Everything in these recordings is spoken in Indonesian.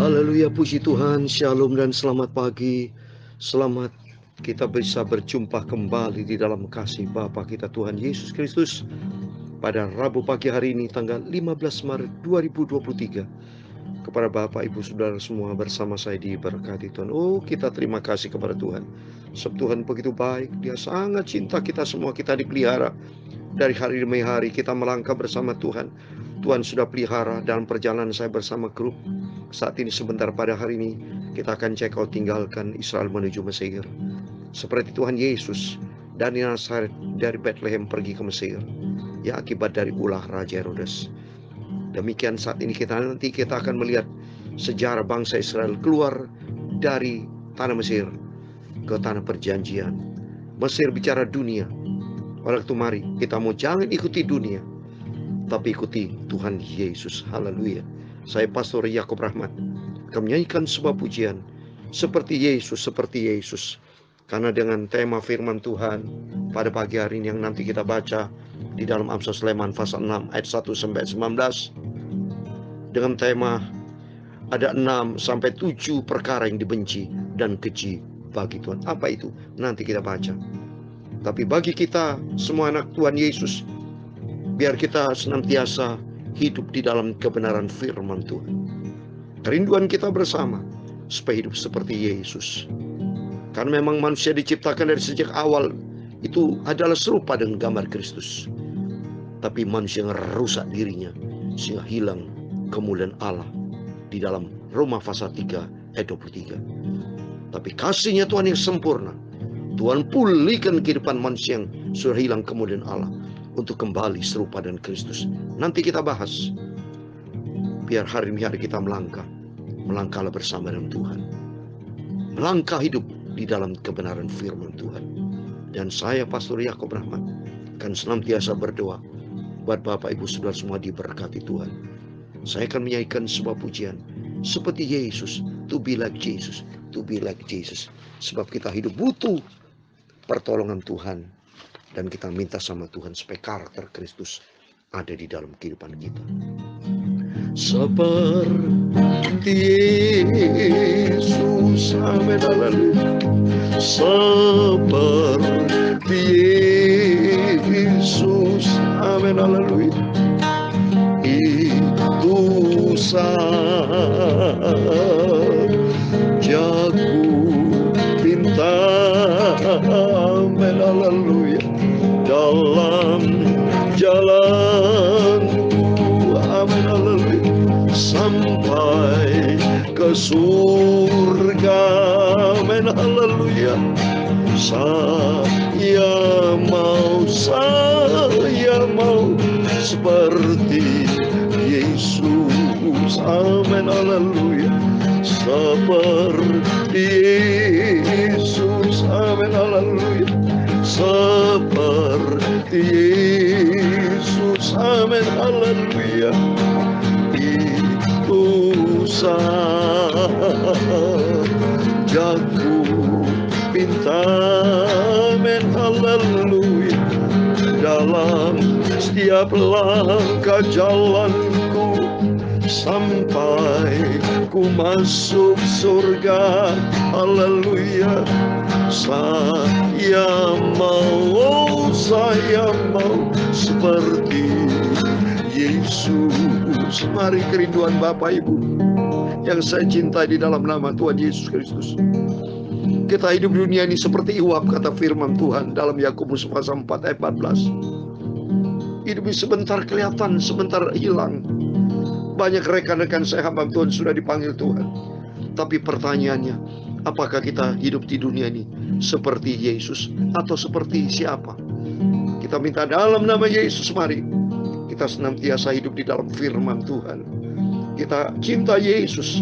Haleluya, puji Tuhan, shalom dan selamat pagi. Selamat kita bisa berjumpa kembali di dalam kasih Bapa kita Tuhan Yesus Kristus pada Rabu pagi hari ini tanggal 15 Maret 2023. Kepada Bapak, Ibu, Saudara semua bersama saya diberkati Tuhan. Oh, kita terima kasih kepada Tuhan. Sebab Tuhan begitu baik, Dia sangat cinta kita semua, kita dipelihara. Dari hari demi hari kita melangkah bersama Tuhan. Tuhan sudah pelihara dalam perjalanan saya bersama grup. Saat ini sebentar pada hari ini kita akan check out tinggalkan Israel menuju Mesir. Seperti Tuhan Yesus dari Nazaret, dari Bethlehem pergi ke Mesir. Ya, akibat dari ulah Raja Herodes. Demikian saat ini nanti kita akan melihat sejarah bangsa Israel keluar dari tanah Mesir ke tanah perjanjian. Mesir bicara dunia. Oleh itu mari kita mau jangan ikuti dunia, tapi ikuti Tuhan Yesus. Haleluya. Saya Pastor Yakob Rahmat akan menyanyikan sebuah pujian seperti Yesus. Karena dengan tema firman Tuhan pada pagi hari ini yang nanti kita baca di dalam Amsal Sulaiman pasal 6 ayat 1 sampai 19. Dengan tema ada 6 sampai 7 perkara yang dibenci dan keji bagi Tuhan. Apa itu? Nanti kita baca. Tapi bagi kita semua anak Tuhan Yesus, biar kita senantiasa hidup di dalam kebenaran firman Tuhan. Kerinduan kita bersama supaya hidup seperti Yesus. Karena memang manusia diciptakan dari sejak awal itu adalah serupa dengan gambar Kristus. Tapi manusia yang rusak dirinya sehingga hilang kemuliaan Allah di dalam Roma pasal 3 ayat 23. Tapi kasihnya Tuhan yang sempurna, Tuhan pulihkan kehidupan manusia yang sudah hilang kemuliaan Allah untuk kembali serupa dengan Kristus. Nanti kita bahas. Biar hari demi hari kita melangkahlah bersama dengan Tuhan. Melangkah hidup di dalam kebenaran firman Tuhan. Dan saya Pastor Yakob Rahmat akan senantiasa berdoa buat Bapak Ibu Saudara semua diberkati Tuhan. Saya akan menyanyikan sebuah pujian seperti Yesus, to be like Jesus, to be like Jesus. Sebab kita hidup butuh pertolongan Tuhan, dan kita minta sama Tuhan supaya karakter Kristus ada di dalam kehidupan kita. Seperti Yesus, amin, haleluya. Seperti Yesus, amin, haleluya. Itu saja ku minta, amin, haleluya. Dalam jalanku, amin, haleluya, sampai ke surga, amin, haleluya. Saya mau seperti Yesus, amin, haleluya. Seperti Yesus, amin, haleluya. Seperti Yesus, amin, haleluya. Itu saja ku minta, amin, haleluya. Dalam setiap langkah jalanku, sampai ku masuk surga, haleluya. Saya mau seperti Yesus. Mari kerinduan Bapak Ibu yang saya cintai di dalam nama Tuhan Yesus Kristus. Kita hidup di dunia ini seperti uap, kata firman Tuhan dalam Yakobus pasal 4 ayat 14. Hidup ini sebentar kelihatan, sebentar hilang. Banyak rekan-rekan saya hamba Tuhan sudah dipanggil Tuhan. Tapi pertanyaannya, apakah kita hidup di dunia ini seperti Yesus atau seperti siapa? Kita minta dalam nama Yesus, mari kita senantiasa hidup di dalam firman Tuhan. Kita cinta Yesus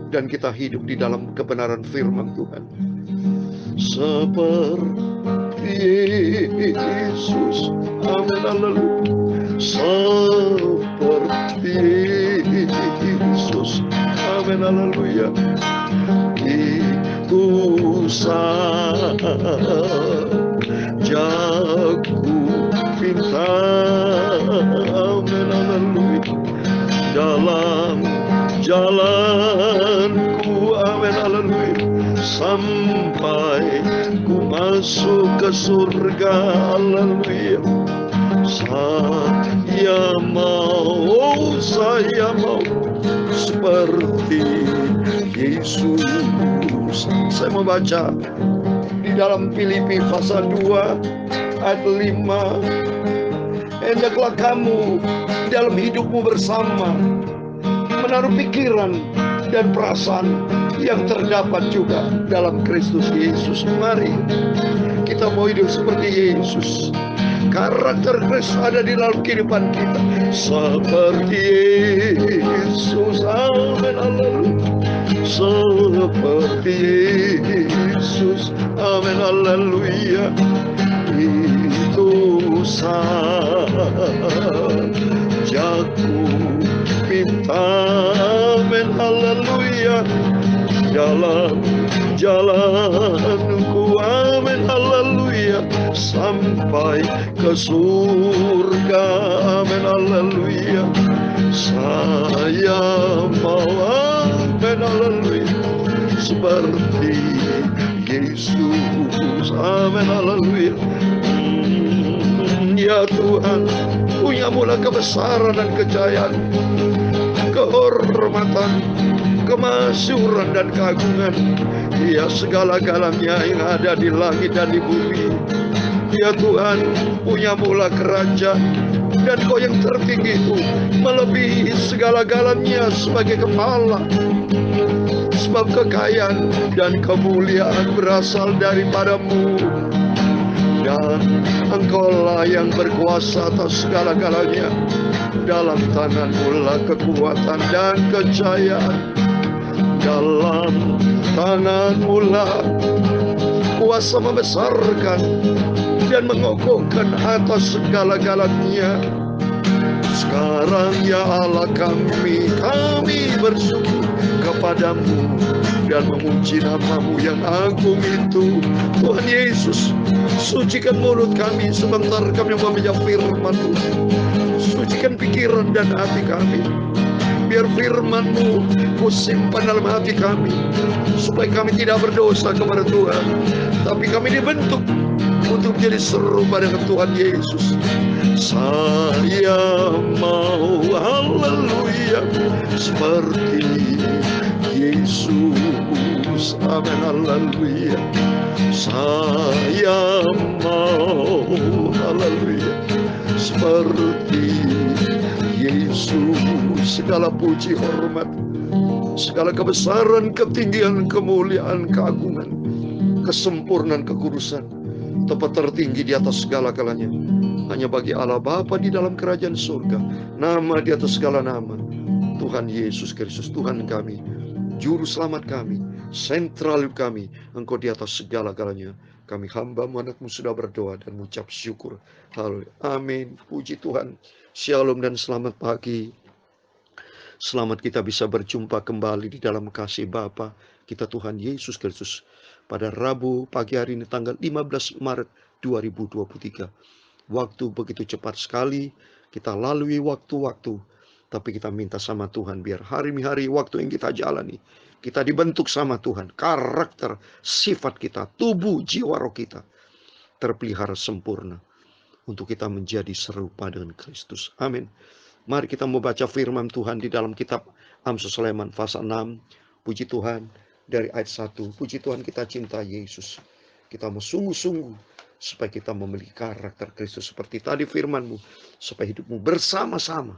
dan kita hidup di dalam kebenaran firman Tuhan. Seperti Yesus, amin, haleluya. Seperti Yesus, amin, haleluya. Itu saja ku minta, amin, haleluya. Dalam jalan sampai ku masuk ke surga. Haleluya. Saya mau seperti Yesus. Saya membaca di dalam Filipi pasal 2 ayat 5. Hendaklah kamu dalam hidupmu bersama menaruh pikiran dan perasaan yang terdapat juga dalam Kristus Yesus. Mari kita mau hidup seperti Yesus. Karakter Kristus ada di dalam kehidupan kita seperti Yesus. Amin. Haleluya. Seperti Yesus. Amin. Haleluya. Itu sajaku minta. Amin. Haleluya. Dalam jalanku. Amin. Haleluya. Sampai ke surga. Amin. Haleluya. Saya mau. Amin. Haleluya. Seperti Yesus. Amin. Haleluya. Ya Tuhan, punya mula kebesaran dan kejayaan, kehormatan, kemasyuran dan keagungan. Ya, segala-galanya yang ada di langit dan di bumi. Ya Tuhan, punya mula kerajaan, dan Kau yang tertinggi itu melebihi segala-galanya sebagai kepala. Sebab kekayaan dan kemuliaan berasal daripada-Mu, dan Engkaulah yang berkuasa atas segala-galanya. Dalam tangan-Mu lah kekuatan dan kejayaan. Dalam tangan-Mu lah kuasa membesarkan dan mengokohkan atas segala-galanya. Sekarang ya Allah kami bersyukur kepadamu dan memuji nama-Mu yang agung itu. Tuhan Yesus, sucikan mulut kami sebentar kami membaca firman-Mu. Sucikan pikiran dan hati kami. Biar firman-Mu Ku simpan dalam hati kami, supaya kami tidak berdosa kepada Tuhan, tapi kami dibentuk untuk menjadi serupa dengan Tuhan Yesus. Saya mau, haleluya, seperti Yesus. Amin, haleluya. Saya mau, haleluya, seperti Yesus. Segala puji, hormat, segala kebesaran, ketinggian, kemuliaan, keagungan, kesempurnaan, kekudusan, tempat tertinggi di atas segala-galanya hanya bagi Allah Bapa di dalam kerajaan surga. Nama di atas segala nama, Tuhan Yesus Kristus, Tuhan kami, Juru Selamat kami, sentral kami. Engkau di atas segala-galanya. Kami hamba-Mu, anak-Mu sudah berdoa dan mengucap syukur. Haleluya. Amin. Puji Tuhan. Shalom dan selamat pagi. Selamat kita bisa berjumpa kembali di dalam kasih Bapa kita Tuhan Yesus Kristus pada Rabu pagi hari ini tanggal 15 Maret 2023. Waktu begitu cepat sekali kita lalui waktu-waktu, tapi kita minta sama Tuhan biar hari-hari waktu yang kita jalani, kita dibentuk sama Tuhan. Karakter, sifat kita, tubuh, jiwa, roh kita terpelihara sempurna untuk kita menjadi serupa dengan Kristus. Amin. Mari kita membaca firman Tuhan di dalam kitab Amsal Sulaiman pasal 6. Puji Tuhan dari ayat 1. Puji Tuhan, kita cinta Yesus. Kita mau sungguh-sungguh supaya kita memiliki karakter Kristus seperti tadi firman-Mu, supaya hidupmu bersama-sama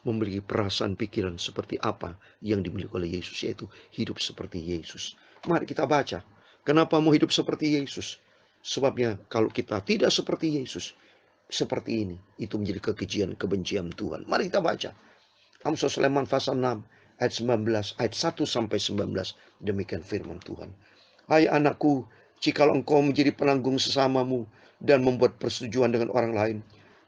memiliki perasaan pikiran seperti apa yang dimiliki oleh Yesus, yaitu hidup seperti Yesus. Mari kita baca. Kenapa mau hidup seperti Yesus? Sebabnya kalau kita tidak seperti Yesus, seperti ini, itu menjadi kekejian, kebencian Tuhan. Mari kita baca Amsal Sulaiman pasal 6 ayat 19, ayat 1 sampai 19. Demikian firman Tuhan. Hai anakku, jikalau engkau menjadi penanggung sesamamu dan membuat persetujuan dengan orang lain,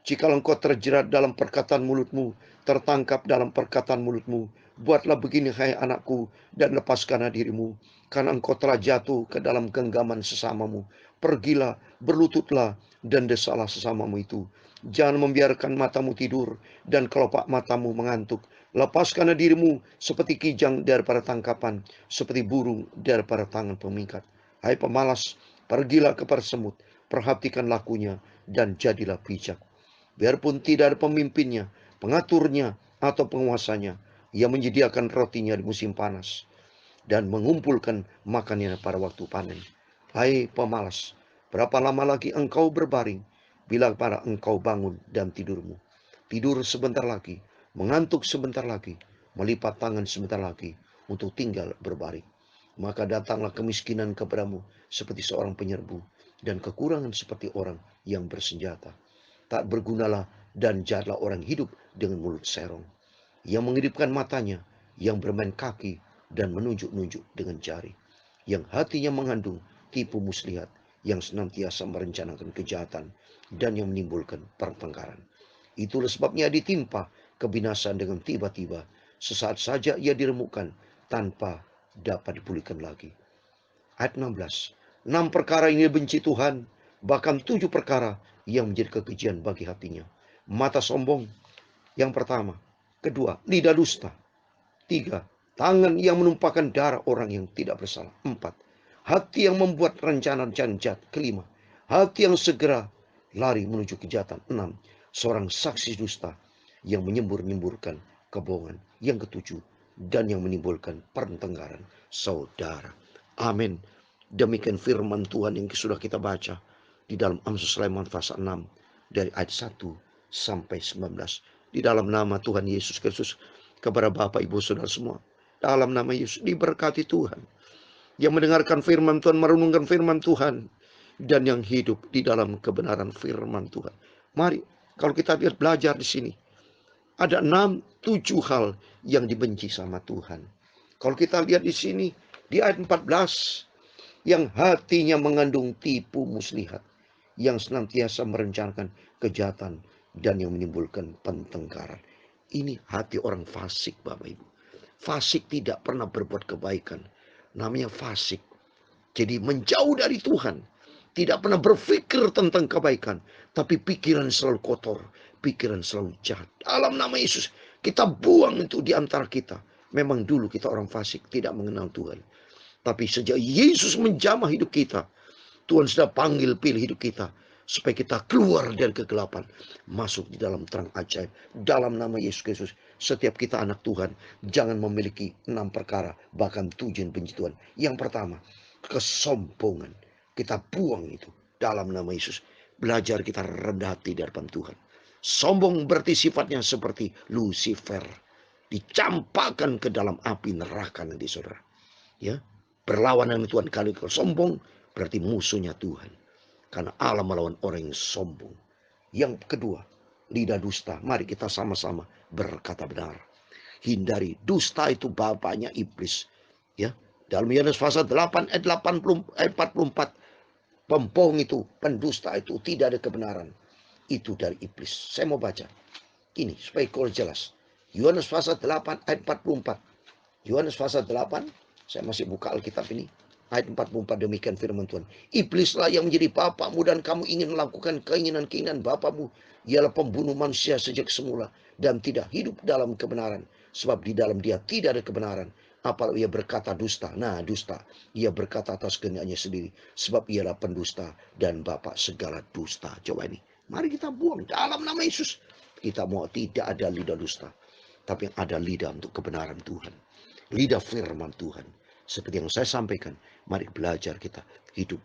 jikalau engkau terjerat dalam perkataan mulutmu, tertangkap dalam perkataan mulutmu, buatlah begini hai anakku, dan lepaskanlah dirimu, karena engkau telah jatuh ke dalam genggaman sesamamu. Pergilah, berlututlah, dan desalah sesamamu itu. Jangan membiarkan matamu tidur dan kelopak matamu mengantuk. Lepaskanlah dirimu seperti kijang daripada tangkapan, seperti burung daripada tangan pemikat. Hai pemalas, pergilah kepada semut, perhatikan lakunya, dan jadilah bijak. Biarpun tidak ada pemimpinnya, pengaturnya, atau penguasanya, ia menyediakan rotinya di musim panas dan mengumpulkan makannya pada waktu panen. Hai pemalas, berapa lama lagi engkau berbaring? Bila para engkau bangun dan tidurmu. Tidur sebentar lagi, mengantuk sebentar lagi, melipat tangan sebentar lagi untuk tinggal berbaring. Maka datanglah kemiskinan kepadamu seperti seorang penyerbu, dan kekurangan seperti orang yang bersenjata. Tak bergunalah dan jahatlah orang hidup dengan mulut serong, yang mengedipkan matanya, yang bermain kaki dan menunjuk-nunjuk dengan jari, yang hatinya mengandung tipu muslihat, yang senantiasa merencanakan kejahatan dan yang menimbulkan pertengkaran. Itulah sebabnya ditimpa kebinasaan dengan tiba-tiba, sesaat saja ia diremukkan tanpa dapat dipulihkan lagi. Ayat 16. 6 perkara ini benci Tuhan, bahkan 7 perkara yang menjadi kekejian bagi hatinya. Mata sombong, yang pertama. Kedua, lidah dusta. 3, tangan yang menumpahkan darah orang yang tidak bersalah. 4, hati yang membuat rencana jahat. Kelima, hati yang segera lari menuju kejahatan. 6, seorang saksi dusta yang menyembur-nyemburkan kebohongan. Yang ketujuh, dan yang menimbulkan pertengkaran saudara. Amin. Demikian firman Tuhan yang sudah kita baca di dalam Amsal Sulaiman pasal 6 dari ayat 1 sampai 19. Di dalam nama Tuhan Yesus Kristus, kepada Bapak, Ibu, Saudara semua, dalam nama Yesus diberkati Tuhan, yang mendengarkan firman Tuhan, merenungkan firman Tuhan, dan yang hidup di dalam kebenaran firman Tuhan. Mari, kalau kita lihat belajar di sini, ada 6-7 hal yang dibenci sama Tuhan. Kalau kita lihat di sini, di ayat 14, yang hatinya mengandung tipu muslihat, yang senantiasa merencanakan kejahatan dan yang menimbulkan pertengkaran. Ini hati orang fasik, Bapak Ibu. Fasik tidak pernah berbuat kebaikan. Namanya fasik. Jadi menjauh dari Tuhan. Tidak pernah berpikir tentang kebaikan. Tapi pikiran selalu kotor. Pikiran selalu jahat. Dalam nama Yesus, kita buang itu di antara kita. Memang dulu kita orang fasik, tidak mengenal Tuhan. Tapi sejak Yesus menjamah hidup kita, Tuhan sudah panggil pilih hidup kita, supaya kita keluar dari kegelapan, masuk di dalam terang ajaib. Dalam nama Yesus Kristus, setiap kita anak Tuhan, jangan memiliki 6 perkara, bahkan 7 yang benci Tuhan. Yang pertama, kesombongan. Kita buang itu dalam nama Yesus. Belajar kita rendah hati di hadapan Tuhan. Sombong berarti sifatnya seperti Lucifer, dicampakkan ke dalam api neraka nanti, saudara. Ya, berlawanan dengan Tuhan. Kali sombong berarti musuhnya Tuhan. Karena Allah melawan orang yang sombong. Yang kedua, lidah dusta. Mari kita sama-sama berkata benar. Hindari dusta, itu bapaknya iblis. Ya, dalam Yohanes pasal 8 ayat 44, pembohong itu, pendusta itu, tidak ada kebenaran. Itu dari iblis. Saya mau baca ini supaya kau jelas. Yohanes pasal 8 ayat 44. Yohanes pasal 8, saya masih buka Alkitab ini. Ayat 44, demikian firman Tuhan. Iblislah yang menjadi bapakmu dan kamu ingin melakukan keinginan-keinginan bapakmu. Ialah pembunuh manusia sejak semula dan tidak hidup dalam kebenaran. Sebab di dalam dia tidak ada kebenaran. Apalagi ia berkata dusta. Nah, dusta. Ia berkata atas kehendaknya sendiri. Sebab ialah pendusta dan bapak segala dusta. Coba ini. Mari kita buang dalam nama Yesus. Kita mau tidak ada lidah dusta. Tapi yang ada lidah untuk kebenaran Tuhan. Lidah firman Tuhan. Seperti yang saya sampaikan, mari belajar kita hidup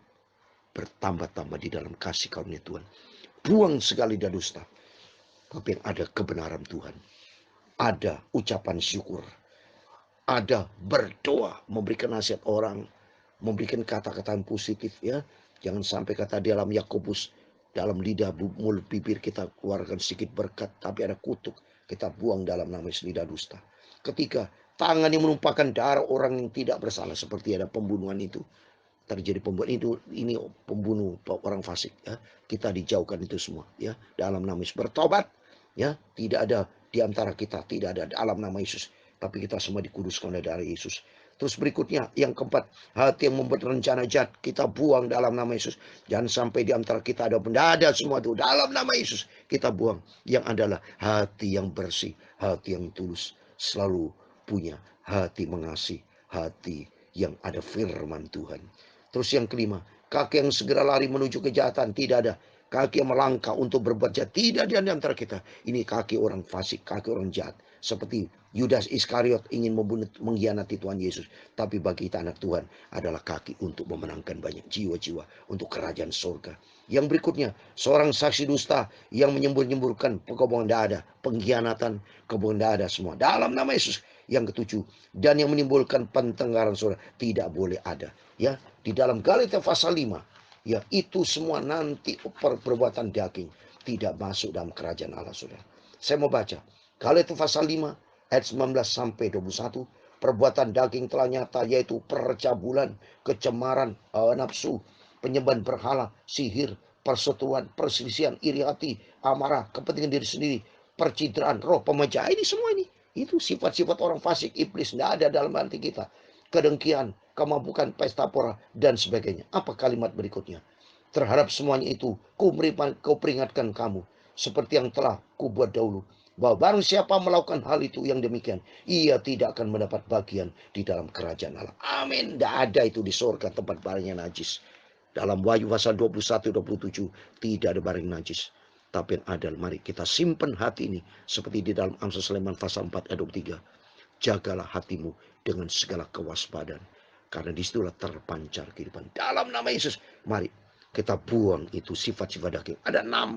bertambah-tambah di dalam kasih karunia Tuhan. Buang segala lidah dusta. Tapi yang ada kebenaran Tuhan. Ada ucapan syukur. Ada berdoa, memberikan nasihat orang, memberikan kata-kata yang positif, ya. Jangan sampai kata di dalam Yakobus, dalam lidah mulut bibir kita keluarkan sedikit berkat, tapi ada kutuk, kita buang dalam nama lidah dusta. Ketika tangan yang menumpahkan darah orang yang tidak bersalah, seperti ada pembunuhan itu terjadi, pembunuhan itu, ini pembunuh orang fasik, ya. Kita dijauhkan itu semua, ya, dalam nama Yesus. Bertobat, ya, tidak ada di antara kita, tidak ada dalam nama Yesus. tapi kita semua dikuduskan oleh darah Yesus. Terus berikutnya yang keempat, hati yang membuat rencana jahat kita buang dalam nama Yesus. Jangan sampai di antara kita ada benda, ada semua itu dalam nama Yesus kita buang. Yang adalah hati yang bersih, hati yang tulus, selalu punya hati mengasihi, hati yang ada firman Tuhan. Terus yang kelima, kaki yang segera lari menuju kejahatan tidak ada. Kaki yang melangkah untuk berbuat jahat tidak ada di antara kita. Ini kaki orang fasik, kaki orang jahat. Seperti Yudas Iskariot ingin membunuh, mengkhianati Tuhan Yesus. Tapi bagi kita anak Tuhan adalah kaki untuk memenangkan banyak jiwa-jiwa untuk kerajaan surga. Yang berikutnya, seorang saksi dusta yang menyembur-nyemburkan kebohongan dada, pengkhianatan, kebohongan dada semua dalam nama Yesus. Yang ketujuh, dan yang menimbulkan pentenggaran saudara tidak boleh ada. Ya, di dalam Galatia pasal 5, ya itu semua nanti perbuatan daging tidak masuk dalam kerajaan Allah saudara. Saya mau baca Galatia pasal 5 ayat 19 sampai 21. Perbuatan daging telah nyata, yaitu percabulan, kecemaran, nafsu, penyembahan berhala, sihir, perseteruan, perselisihan, iri hati, amarah, kepentingan diri sendiri, percitraan, roh pemecah. Ini semua ini. Itu sifat-sifat orang fasik, iblis. Tidak ada dalam hati kita. Kedengkian, kemampukan, pesta pora, dan sebagainya. Apa kalimat berikutnya? Terhadap semuanya itu, ku peringatkan kamu, seperti yang telah ku buat dahulu, bahwa barang siapa melakukan hal itu yang demikian, ia tidak akan mendapat bagian di dalam kerajaan Allah. Amin. Tidak ada itu di surga tempat barangnya najis. Dalam Wahyu pasal 21-27 tidak ada barang najis. Tapi yang ada, mari kita simpan hati ini seperti di dalam Amsal Sulaiman pasal 4 ayat 23. Jagalah hatimu dengan segala kewaspadaan, karena disitulah terpancar kehidupan. Dalam nama Yesus, mari kita buang itu sifat-sifat daging. Ada 6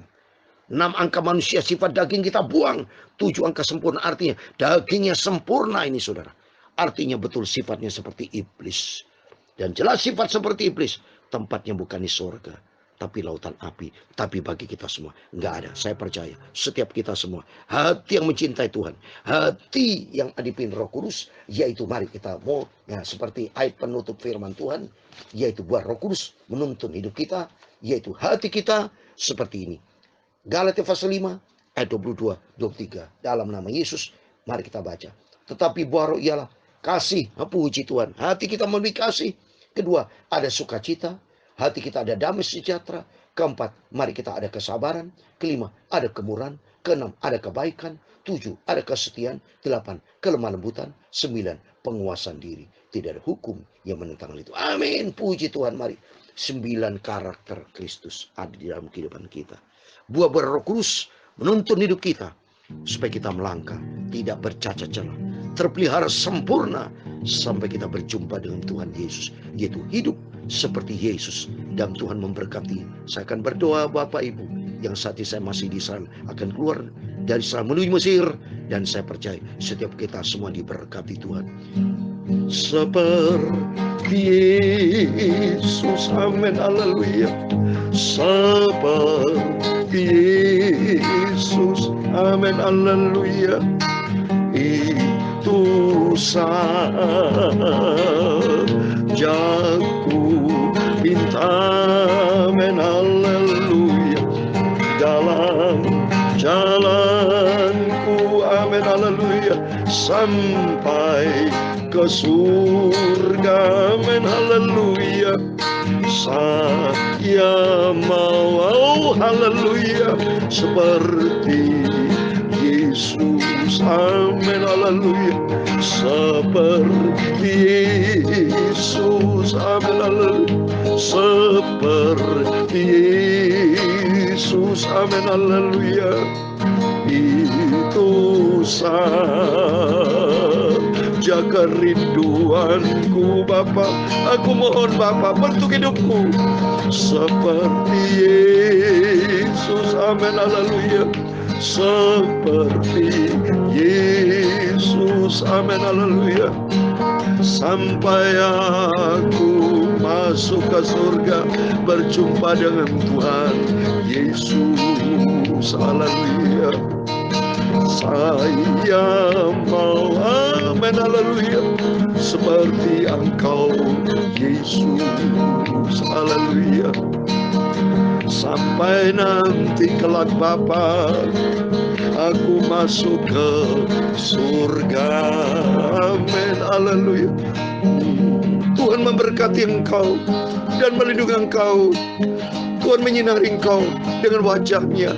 angka manusia sifat daging kita buang. 7 angka sempurna, artinya dagingnya sempurna ini saudara. Artinya betul sifatnya seperti iblis. Dan jelas sifat seperti iblis, tempatnya bukan di surga, tapi lautan api. Tapi bagi kita semua nggak ada. Saya percaya setiap kita semua hati yang mencintai Tuhan, hati yang dipimpin Roh Kudus, yaitu mari kita mau ya, seperti ayat penutup firman Tuhan, yaitu buat Roh Kudus menuntun hidup kita, yaitu hati kita seperti ini. Galatia pasal 5 ayat 22-23. Dalam nama Yesus mari kita baca. Tetapi buah roh ialah kasih, puji Tuhan, hati kita memiliki kasih. Kedua, ada sukacita, hati kita ada damai sejahtera. Keempat, mari kita ada kesabaran. Kelima, ada kemurahan. Keenam, ada kebaikan. 7, ada kesetiaan. 8, kelemah lembutan. 9, penguasaan diri. Tidak ada hukum yang menentang itu. Amin. Puji Tuhan. Mari 9 karakter Kristus ada di dalam kehidupan kita. Buah-buah Roh Kudus menuntun hidup kita supaya kita melangkah tidak bercacat celah, terpelihara sempurna sampai kita berjumpa dengan Tuhan Yesus, yaitu hidup seperti Yesus. Dan Tuhan memberkati. Saya akan berdoa Bapak Ibu yang saat ini saya masih di Israel, akan keluar dari Israel menuju Mesir, dan saya percaya setiap kita semua diberkati Tuhan. Seperti Yesus, amin, haleluya. Seperti Yesus, amin, haleluya. Itu sajaku minta, amin, haleluya. Dalam jalanku, amin, haleluya, sampai ke surga, amin, haleluya. Saya mau, haleluya, seperti Yesus, amin, haleluya. Seperti Yesus, amin, haleluya. Seperti Yesus, amin, haleluya. Itu saja kerinduanku Bapa. Aku mohon Bapa bentuk hidupku seperti Yesus, amin, haleluya. Seperti Yesus, amin, haleluya. Sampai aku masuk ke surga berjumpa dengan Tuhan Yesus, haleluya. Saya mau, amin, haleluya, seperti Engkau Yesus, haleluya. Sampai nanti kelak Bapa, aku masuk ke surga. Haleluya. Tuhan memberkati engkau dan melindungi engkau. Tuhan menyinari engkau dengan wajah-Nya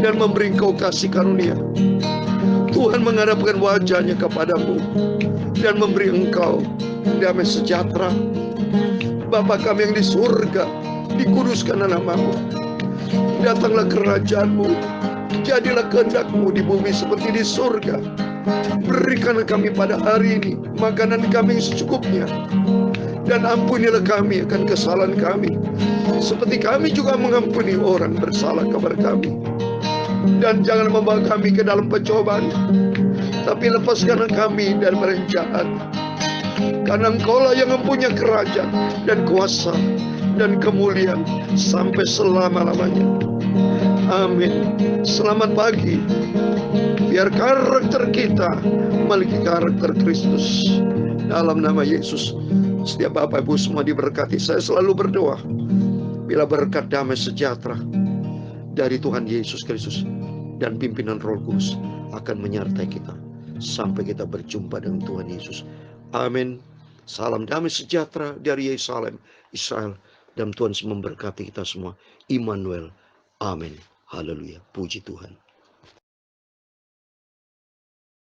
dan memberi engkau kasih karunia. Tuhan menghadapkan wajah-Nya kepadamu dan memberi engkau damai sejahtera. Bapa kami yang di surga, dikuduskanlah nama-Mu. Datanglah kerajaan-Mu, jadilah kehendak-Mu di bumi seperti di surga. Berikanlah kami pada hari ini makanan kami yang secukupnya, dan ampunilah kami akan kesalahan kami, seperti kami juga mengampuni orang bersalah kepada kami. Dan jangan membawa kami ke dalam pencobaan, tapi lepaskanlah kami dari barang jahat. Karena Engkaulah yang mempunyai kerajaan dan kuasa dan kemuliaan sampai selama-lamanya. Amin. Selamat pagi. Biar karakter kita memiliki karakter Kristus. Dalam nama Yesus, setiap Bapak Ibu semua diberkati. Saya selalu berdoa, bila berkat damai sejahtera dari Tuhan Yesus Kristus dan pimpinan Roh Kudus akan menyertai kita sampai kita berjumpa dengan Tuhan Yesus. Amin. Salam damai sejahtera dari Yerusalem, Israel, dan Tuhan memberkati kita semua. Immanuel. Amin. Haleluya. Puji Tuhan.